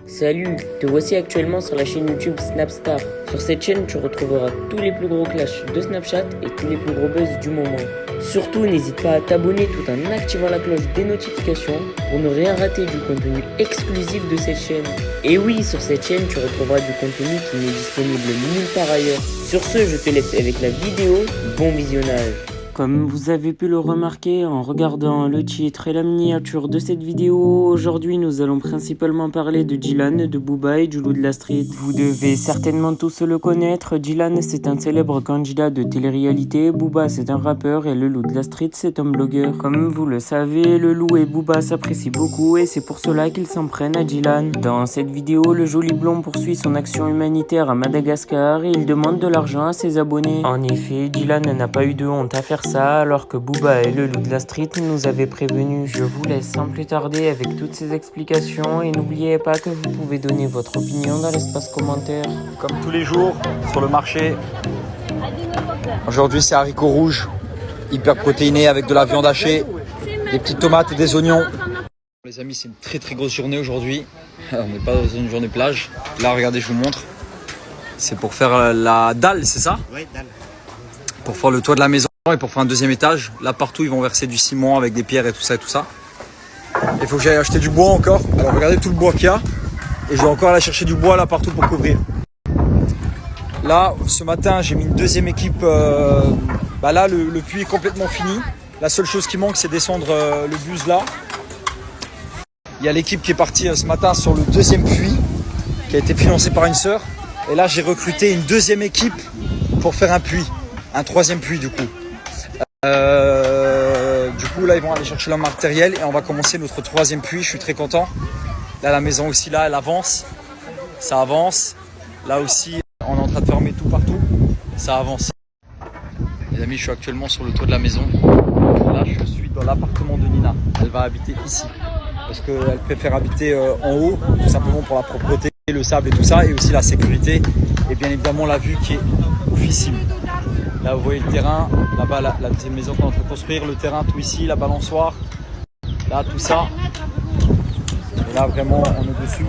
Salut, te voici actuellement sur la chaîne YouTube Snapstar. Sur cette chaîne, tu retrouveras tous les plus gros clashs de Snapchat et tous les plus gros buzz du moment. Surtout, n'hésite pas à t'abonner tout en activant la cloche des notifications pour ne rien rater du contenu exclusif de cette chaîne. Et oui, sur cette chaîne, tu retrouveras du contenu qui n'est disponible nulle part ailleurs. Sur ce, je te laisse avec la vidéo. Bon visionnage. Comme vous avez pu le remarquer en regardant le titre et la miniature de cette vidéo, aujourd'hui nous allons principalement parler de Dylan, de Booba et du loup de la street. Vous devez certainement tous le connaître, Dylan c'est un célèbre candidat de télé-réalité, Booba c'est un rappeur et le loup de la street c'est un blogueur. Comme vous le savez, le loup et Booba s'apprécient beaucoup et c'est pour cela qu'ils s'en prennent à Dylan. Dans cette vidéo, le joli blond poursuit son action humanitaire à Madagascar et il demande de l'argent à ses abonnés. En effet, Dylan n'a pas eu de honte à faire ça alors que Booba et le loup de la street nous avaient prévenus. Je vous laisse sans plus tarder avec toutes ces explications et n'oubliez pas que vous pouvez donner votre opinion dans l'espace commentaire. Comme tous les jours sur le marché, aujourd'hui c'est haricots rouges, hyper protéinés avec de la viande hachée, des petites tomates et des oignons. Les amis, c'est une très grosse journée aujourd'hui. On n'est pas dans une journée plage. Là, regardez, je vous montre. C'est pour faire la dalle, c'est ça? Oui, dalle. Pour faire le toit de la maison et pour faire un deuxième étage. Là, partout, ils vont verser du ciment avec des pierres et tout ça et tout ça. Il faut que j'aille acheter du bois encore. Alors, regardez tout le bois qu'il y a. Et je vais encore aller chercher du bois là partout pour couvrir. Là, ce matin, j'ai mis une deuxième équipe. Là, le puits est complètement fini. La seule chose qui manque, c'est descendre le bus là. Il y a l'équipe qui est partie ce matin sur le deuxième puits qui a été financé par une sœur. Et là, j'ai recruté une deuxième équipe pour faire un puits. Un troisième puits du coup. Du coup, là, ils vont aller chercher leur matériel et on va commencer notre troisième puits. Je suis très content. Là, la maison aussi, là, elle avance. Ça avance. Là aussi, on est en train de fermer tout partout. Ça avance. Les amis, je suis actuellement sur le toit de la maison. Là, je suis dans l'appartement de Nina. Elle va habiter ici. Parce qu'elle préfère habiter en haut, tout simplement pour la propreté, le sable et tout ça. Et aussi la sécurité. Et bien évidemment, la vue qui est oufissime. Là, vous voyez le terrain. Là-bas, la deuxième maison qu'on est en train de construire. Le terrain, tout ici, la balançoire. Là, tout ça. Et là, vraiment, on est dessus.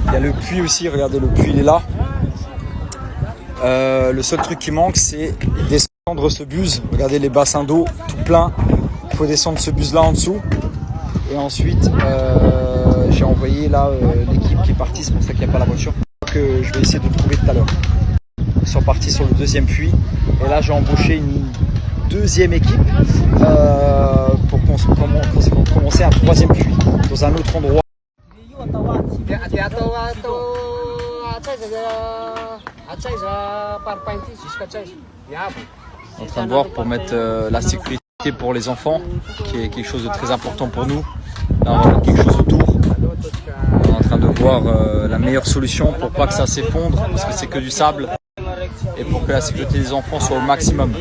Il y a le puits aussi. Regardez, le puits, il est là. Le seul truc qui manque, c'est descendre ce bus. Regardez les bassins d'eau, tout plein. Il faut descendre ce bus là en dessous. Et ensuite, j'ai envoyé là l'équipe qui est partie. C'est pour ça qu'il n'y a pas la voiture. Que je vais essayer de trouver tout à l'heure. Ils sont partis sur le deuxième puits. Et là, j'ai embauché une deuxième équipe pour commencer un troisième puits dans un autre endroit. En train de voir pour mettre la sécurité pour les enfants, qui est quelque chose de très important pour nous. Là, on va mettre quelque chose autour. On est en train de voir la meilleure solution pour pas que ça s'effondre, parce que c'est que du sable, et pour que la sécurité des enfants soit au maximum.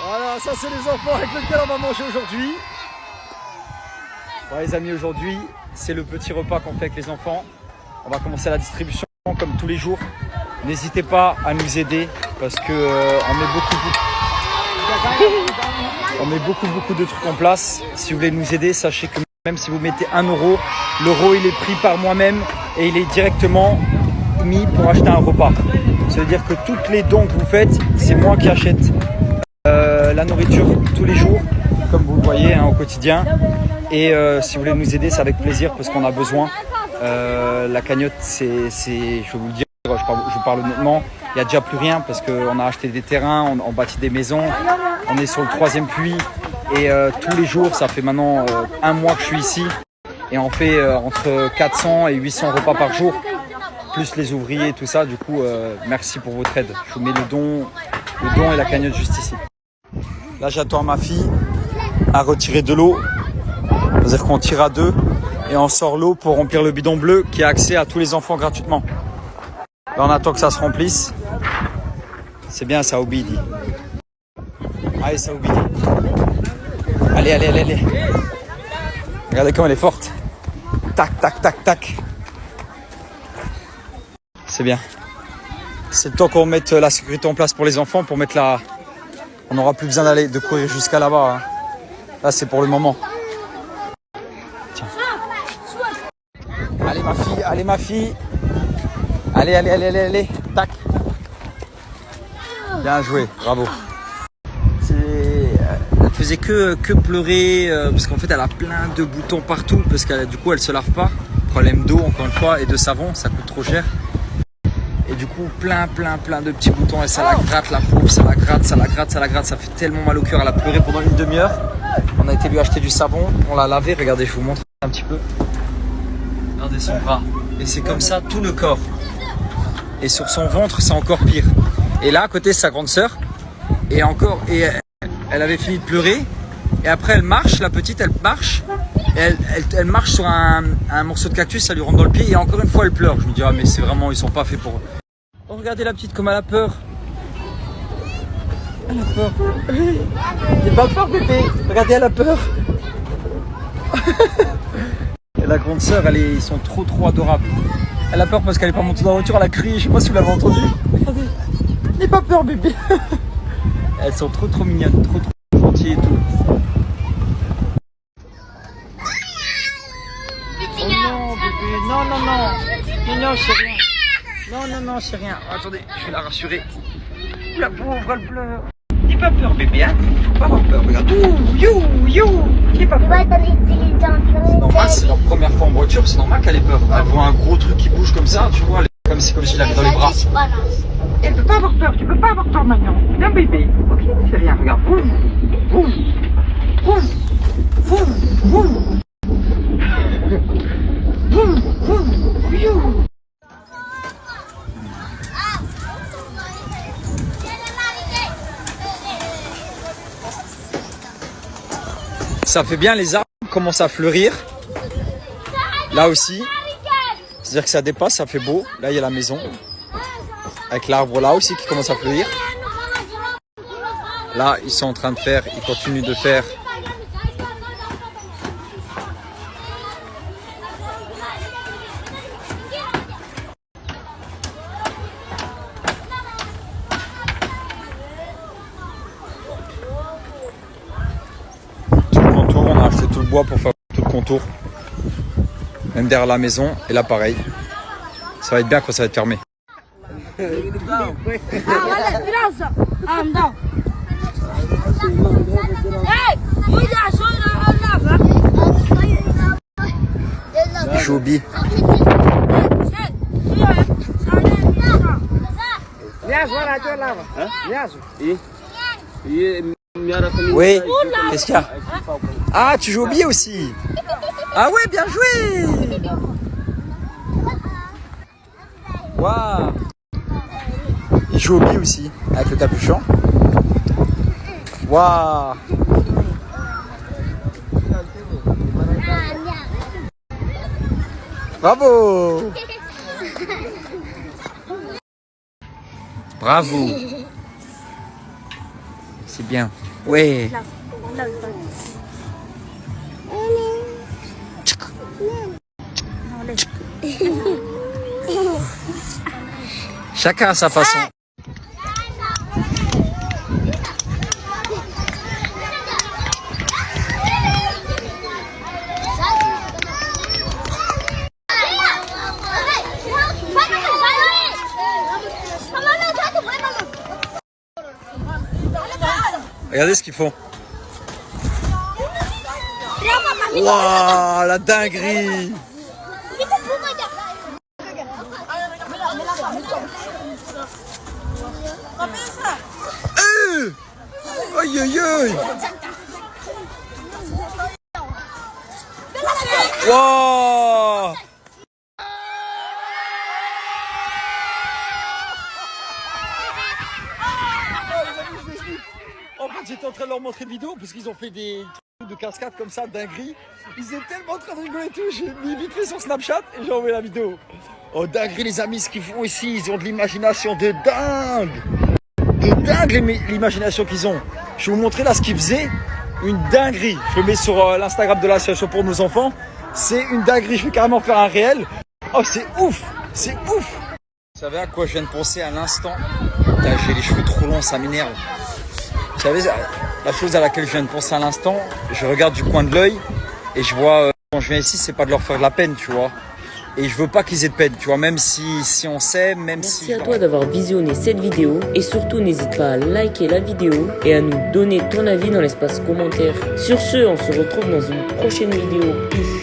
Voilà, ça c'est les enfants avec lesquels on va manger aujourd'hui. Bon les amis, aujourd'hui c'est le petit repas qu'on fait avec les enfants. On va commencer la distribution comme tous les jours. N'hésitez pas à nous aider parce que on met beaucoup de trucs en place. Si vous voulez nous aider, sachez que même si vous mettez 1 euro, l'euro il est pris par moi-même et il est directement mis pour acheter un repas. Ça veut dire que toutes les dons que vous faites, c'est moi qui achète la nourriture tous les jours, comme vous le voyez au quotidien. Et si vous voulez nous aider, c'est avec plaisir parce qu'on a besoin. La cagnotte, je vais vous le dire, je vous parle honnêtement, il n'y a déjà plus rien parce qu'on a acheté des terrains, on bâtit des maisons, on est sur le troisième puits et tous les jours, ça fait maintenant 1 mois que je suis ici et on fait entre 400 et 800 repas par jour, plus les ouvriers et tout ça. Du coup, merci pour votre aide. Je vous mets le don et la cagnotte juste ici. Là, j'attends ma fille à retirer de l'eau. C'est-à-dire qu'on tire à 2 et on sort l'eau pour remplir le bidon bleu qui a accès à tous les enfants gratuitement. Là, on attend que ça se remplisse. C'est bien, ça obéit. Allez, ça obéit. Allez, allez, allez, allez. Regardez comme elle est forte. Tac, tac, tac, tac. C'est bien. C'est le temps qu'on mette la sécurité en place pour les enfants, pour mettre la... On n'aura plus besoin de courir jusqu'à là-bas. Hein. Là, c'est pour le moment. Tiens. Allez, ma fille, allez, ma fille. Allez, allez, allez, allez, allez. Tac. Bien joué, bravo. Elle faisait que pleurer parce qu'en fait elle a plein de boutons partout parce que du coup elle se lave pas. Problème d'eau encore une fois et de savon, ça coûte trop cher. Et du coup plein de petits boutons et ça la gratte la pauvre, ça la gratte, ça fait tellement mal au cœur. Elle a pleuré pendant une demi-heure. On a été lui acheter du savon, on l'a lavé, regardez je vous montre un petit peu. Regardez son bras. Et c'est comme ça tout le corps. Et sur son ventre c'est encore pire. Et là à côté c'est sa grande sœur. Et elle avait fini de pleurer. Et après elle marche, la petite elle marche. Et elle marche sur un morceau de cactus, ça lui rentre dans le pied. Et encore une fois elle pleure. Je me dis ah mais c'est vraiment, ils sont pas faits pour... Oh regardez la petite comme elle a peur. Elle a peur. J'ai pas peur bébé. Regardez elle a peur. Et la grande sœur, ils sont trop adorables. Elle a peur parce qu'elle est pas montée dans la voiture, elle a crié, je sais pas si vous l'avez entendu. Regardez, n'aie pas peur bébé. Elles sont trop mignonnes, trop gentilles et tout. Oh non bébé, non. Non, c'est rien. Non, c'est rien. Oh, attendez, je vais la rassurer. La pauvre, elle pleure. N'aie pas peur bébé, hein. Faut pas avoir peur, regarde. N'aie pas peur. C'est normal, c'est leur première fois en voiture, c'est normal qu'elle ait peur. Elle voit un gros truc qui bouge comme ça, tu vois, comme si je l'avais dans les bras. Elle peut pas avoir peur, tu peux pas avoir peur maintenant. Viens bébé, ok, c'est rien, regarde. Ça fait bien, les arbres commencent à fleurir. Là aussi. C'est-à-dire que ça dépasse, ça fait beau. Là, il y a la maison. Avec l'arbre là aussi qui commence à fleurir. Là, ils sont en train de faire, ils continuent de faire. Tout le contour, on a acheté tout le bois pour faire tout le contour. Même derrière la maison. Et là, pareil. Ça va être bien quand ça va être fermé. Joubi. Oui, qu'est-ce qu'il y a? Ah, tu joues au billet aussi? Ah ouais, bien joué! Waouh! Il joue au billet aussi, avec le capuchon. Waouh! Bravo! Bravo! C'est bien. Ouais. Chacun à sa façon. Regardez ce qu'ils font. Waouh, la dinguerie! Aïe aïe aïe! Waouh! En fait, j'étais en train de leur montrer une vidéo parce qu'ils ont fait des trucs de cascade comme ça, dinguerie. Ils étaient tellement en train de rigoler et tout. J'ai mis vite fait sur Snapchat et j'ai envoyé la vidéo. Oh dinguerie les amis, ce qu'ils font ici, ils ont de l'imagination de dingue. De dingue l'imagination qu'ils ont. Je vais vous montrer là ce qu'ils faisaient. Une dinguerie. Je le mets sur l'Instagram de l'association pour nos enfants. C'est une dinguerie, je vais carrément faire un réel. Oh c'est ouf, c'est ouf. Vous savez à quoi je viens de penser à l'instant? J'ai les cheveux trop longs, ça m'énerve. Vous savez, la chose à laquelle je viens de penser à l'instant, je regarde du coin de l'œil et je vois, quand je viens ici, c'est pas de leur faire de la peine, tu vois. Et je veux pas qu'ils aient de peine, tu vois, même si on s'aime, même Merci si... à toi d'avoir visionné cette vidéo et surtout n'hésite pas à liker la vidéo et à nous donner ton avis dans l'espace commentaire. Sur ce, on se retrouve dans une prochaine vidéo. Peace.